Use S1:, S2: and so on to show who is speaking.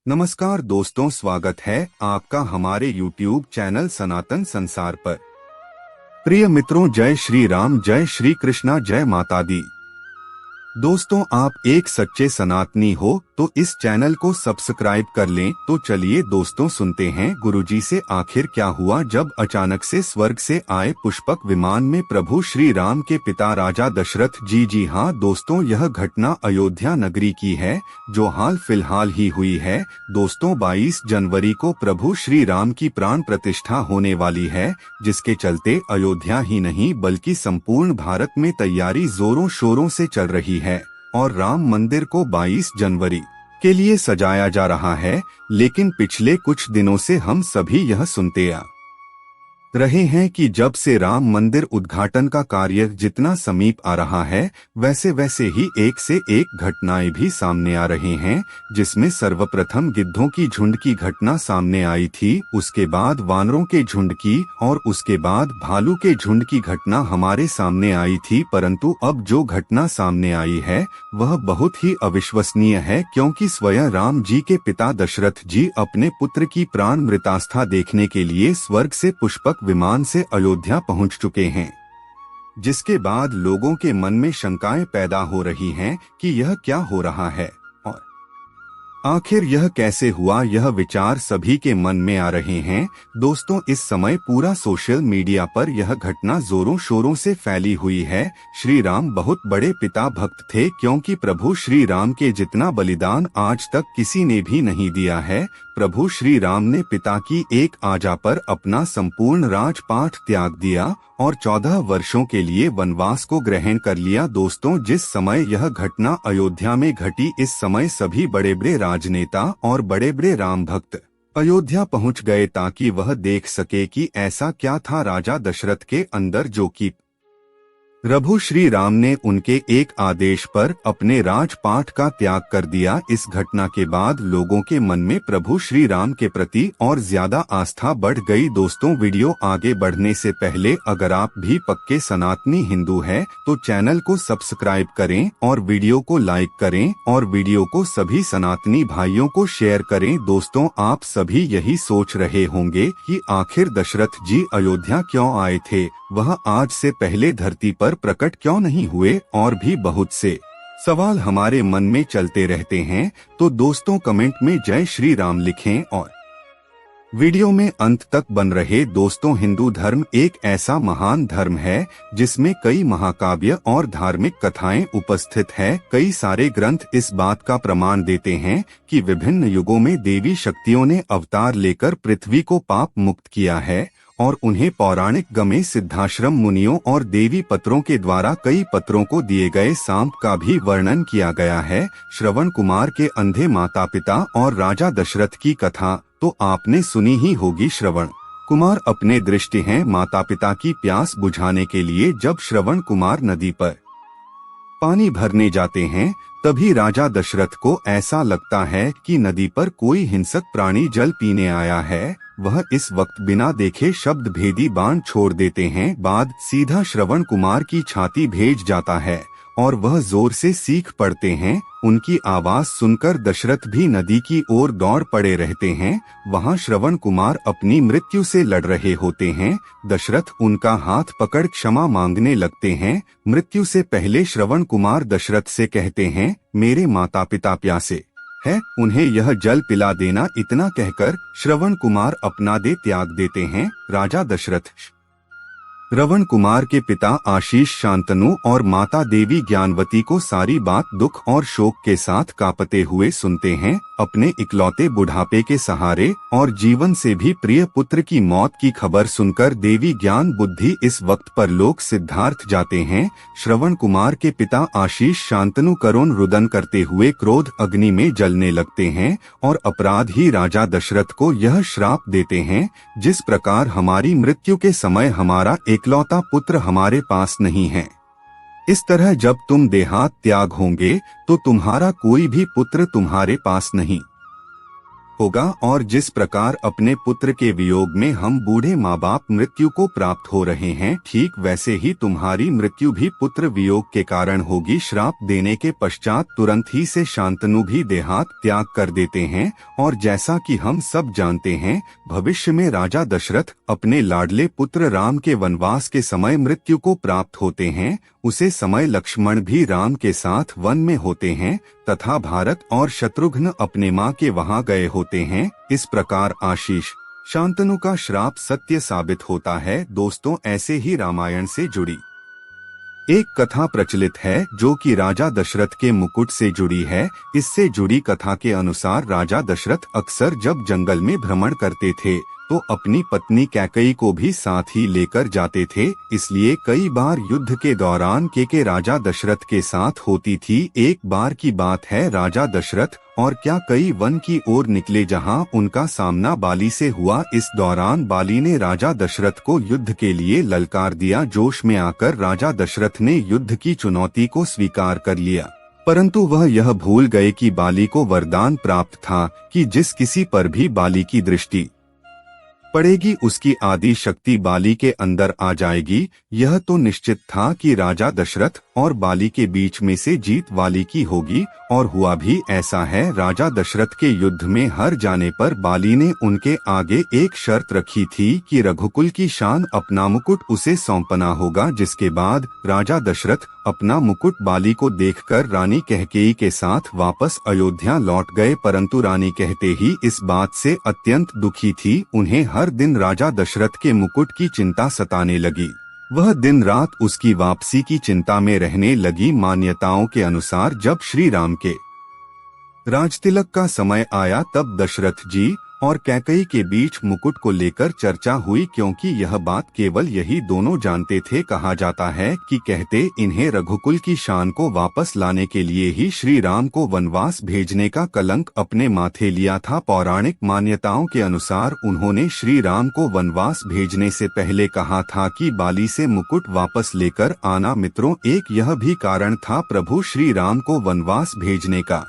S1: नमस्कार दोस्तों, स्वागत है आपका हमारे YouTube चैनल सनातन संसार पर। प्रिय मित्रों, जय श्री राम, जय श्री कृष्णा, जय माता दी। दोस्तों, आप एक सच्चे सनातनी हो तो इस चैनल को सब्सक्राइब कर लें। तो चलिए दोस्तों, सुनते हैं गुरुजी से आखिर क्या हुआ जब अचानक से स्वर्ग से आए पुष्पक विमान में प्रभु श्री राम के पिता राजा दशरथ जी। जी हाँ दोस्तों, यह घटना अयोध्या नगरी की है जो हाल फिलहाल ही हुई है। दोस्तों, 22 जनवरी को प्रभु श्री राम की प्राण प्रतिष्ठा होने वाली है, जिसके चलते अयोध्या ही नहीं बल्कि संपूर्ण भारत में तैयारी जोरों शोरों से चल रही है और राम मंदिर को 22 जनवरी के लिए सजाया जा रहा है। लेकिन पिछले कुछ दिनों से हम सभी यह सुनते आ रहे हैं कि जब से राम मंदिर उद्घाटन का कार्य जितना समीप आ रहा है, वैसे वैसे ही एक से एक घटनाएं भी सामने आ रहे हैं, जिसमें सर्वप्रथम गिद्धों की झुंड की घटना सामने आई थी, उसके बाद वानरों के झुंड की और उसके बाद भालू के झुंड की घटना हमारे सामने आई थी। परंतु अब जो घटना सामने आई है वह बहुत ही अविश्वसनीय है, क्योंकि स्वयं राम जी के पिता दशरथ जी अपने पुत्र की प्राण मृतावस्था देखने के लिए स्वर्ग से पुष्पक विमान से अयोध्या पहुंच चुके हैं, जिसके बाद लोगों के मन में शंकाएं पैदा हो रही हैं कि यह क्या हो रहा है और आखिर यह कैसे हुआ। यह विचार सभी के मन में आ रहे हैं। दोस्तों, इस समय पूरा सोशल मीडिया पर यह घटना जोरों शोरों से फैली हुई है। श्री राम बहुत बड़े पिता भक्त थे, क्योंकि प्रभु श्री राम के जितना बलिदान आज तक किसी ने भी नहीं दिया है। प्रभु श्री राम ने पिता की एक आज्ञा पर अपना संपूर्ण राजपाट त्याग दिया और 14 वर्षों के लिए वनवास को ग्रहण कर लिया। दोस्तों, जिस समय यह घटना अयोध्या में घटी, इस समय सभी बड़े बड़े राजनेता और बड़े बड़े राम भक्त अयोध्या पहुंच गए ताकि वह देख सके कि ऐसा क्या था राजा दशरथ के अंदर, जो कि प्रभु श्री राम ने उनके एक आदेश पर अपने राजपाट का त्याग कर दिया। इस घटना के बाद लोगों के मन में प्रभु श्री राम के प्रति और ज्यादा आस्था बढ़ गई। दोस्तों, वीडियो आगे बढ़ने से पहले अगर आप भी पक्के सनातनी हिंदू हैं तो चैनल को सब्सक्राइब करें और वीडियो को लाइक करें और वीडियो को सभी सनातनी भाइयों को शेयर करें। दोस्तों, आप सभी यही सोच रहे होंगे कि आखिर दशरथ जी अयोध्या क्यों आए थे, वह आज से पहले धरती पर प्रकट क्यों नहीं हुए, और भी बहुत से सवाल हमारे मन में चलते रहते हैं। तो दोस्तों, कमेंट में जय श्री राम लिखें और वीडियो में अंत तक बन रहे। दोस्तों, हिंदू धर्म एक ऐसा महान धर्म है जिसमें कई महाकाव्य और धार्मिक कथाएं उपस्थित है। कई सारे ग्रंथ इस बात का प्रमाण देते हैं कि विभिन्न युगों में देवी शक्तियों ने अवतार लेकर पृथ्वी को पाप मुक्त किया है और उन्हें पौराणिक गमे सिद्धाश्रम मुनियों और देवी पत्रों के द्वारा कई पत्रों को दिए गए सांप का भी वर्णन किया गया है। श्रवण कुमार के अंधे माता पिता और राजा दशरथ की कथा तो आपने सुनी ही होगी। श्रवण कुमार अपने दृष्टिहीन माता पिता की प्यास बुझाने के लिए जब श्रवण कुमार नदी पर पानी भरने जाते हैं, तभी राजा दशरथ को ऐसा लगता है कि नदी पर कोई हिंसक प्राणी जल पीने आया है। वह इस वक्त बिना देखे शब्द भेदी बाण छोड़ देते हैं। बाद सीधा श्रवण कुमार की छाती भेज जाता है और वह जोर से चीख पड़ते हैं। उनकी आवाज सुनकर दशरथ भी नदी की ओर दौड़ पड़े रहते हैं। वहां श्रवण कुमार अपनी मृत्यु से लड़ रहे होते हैं। दशरथ उनका हाथ पकड़ क्षमा मांगने लगते हैं। मृत्यु से पहले श्रवण कुमार दशरथ से कहते हैं, मेरे माता पिता प्यासे है, उन्हें यह जल पिला देना। इतना कहकर श्रवण कुमार अपना देह त्याग देते हैं। राजा दशरथ श्रवण कुमार के पिता आशीष शांतनु और माता देवी ज्ञानवती को सारी बात दुख और शोक के साथ कांपते हुए सुनते हैं। अपने इकलौते बुढ़ापे के सहारे और जीवन से भी प्रिय पुत्र की मौत की खबर सुनकर देवी ज्ञान बुद्धि इस वक्त पर लोक सिद्धार्थ जाते हैं। श्रवण कुमार के पिता आशीष शांतनु करुण रुदन करते हुए क्रोध अग्नि में जलने लगते हैं और अपराध ही राजा दशरथ को यह श्राप देते हैं, जिस प्रकार हमारी मृत्यु के समय हमारा इकलौता पुत्र हमारे पास नहीं है, इस तरह जब तुम देहात त्याग होंगे तो तुम्हारा कोई भी पुत्र तुम्हारे पास नहीं होगा। और जिस प्रकार अपने पुत्र के वियोग में हम बूढ़े माँ बाप मृत्यु को प्राप्त हो रहे हैं, ठीक वैसे ही तुम्हारी मृत्यु भी पुत्र वियोग के कारण होगी। श्राप देने के पश्चात तुरंत ही से शांतनु भी देहात त्याग कर देते हैं। और जैसा कि हम सब जानते हैं, भविष्य में राजा दशरथ अपने लाडले पुत्र राम के वनवास के समय मृत्यु को प्राप्त होते हैं। उसे समय लक्ष्मण भी राम के साथ वन में होते हैं तथा भारत और शत्रुघ्न अपने माँ के वहाँ गए होते हैं। इस प्रकार आशीष शांतनु का श्राप सत्य साबित होता है। दोस्तों, ऐसे ही रामायण से जुड़ी एक कथा प्रचलित है जो कि राजा दशरथ के मुकुट से जुड़ी है। इससे जुड़ी कथा के अनुसार राजा दशरथ अक्सर जब जंगल में भ्रमण करते थे तो अपनी पत्नी कैकेयी को भी साथ ही लेकर जाते थे। इसलिए कई बार युद्ध के दौरान के राजा दशरथ के साथ होती थी। एक बार की बात है, राजा दशरथ और कैकेयी वन की ओर निकले जहां उनका सामना बाली से हुआ। इस दौरान बाली ने राजा दशरथ को युद्ध के लिए ललकार दिया। जोश में आकर राजा दशरथ ने युद्ध की चुनौती को स्वीकार कर लिया, परंतु वह यह भूल गए कि बाली को वरदान प्राप्त था कि जिस किसी पर भी बाली की दृष्टि पड़ेगी उसकी आदि शक्ति बाली के अंदर आ जाएगी। यह तो निश्चित था कि राजा दशरथ और बाली के बीच में से जीत बाली की होगी, और हुआ भी ऐसा है। राजा दशरथ के युद्ध में हार जाने पर बाली ने उनके आगे एक शर्त रखी थी कि रघुकुल की शान अपना मुकुट उसे सौंपना होगा। जिसके बाद राजा दशरथ अपना मुकुट बाली को देखकर रानी कैकेयी के साथ वापस अयोध्या लौट गए, परंतु रानी कहते ही इस बात से अत्यंत दुखी थी। उन्हें हर दिन राजा दशरथ के मुकुट की चिंता सताने लगी। वह दिन रात उसकी वापसी की चिंता में रहने लगी। मान्यताओं के अनुसार जब श्री राम के राजतिलक का समय आया तब दशरथ जी और कैकेयी के बीच मुकुट को लेकर चर्चा हुई, क्योंकि यह बात केवल यही दोनों जानते थे। कहा जाता है कि कहते इन्हें रघुकुल की शान को वापस लाने के लिए ही श्री राम को वनवास भेजने का कलंक अपने माथे लिया था। पौराणिक मान्यताओं के अनुसार उन्होंने श्री राम को वनवास भेजने से पहले कहा था कि बाली से मुकुट वापस लेकर आना। मित्रों, एक यह भी कारण था प्रभु श्री राम को वनवास भेजने का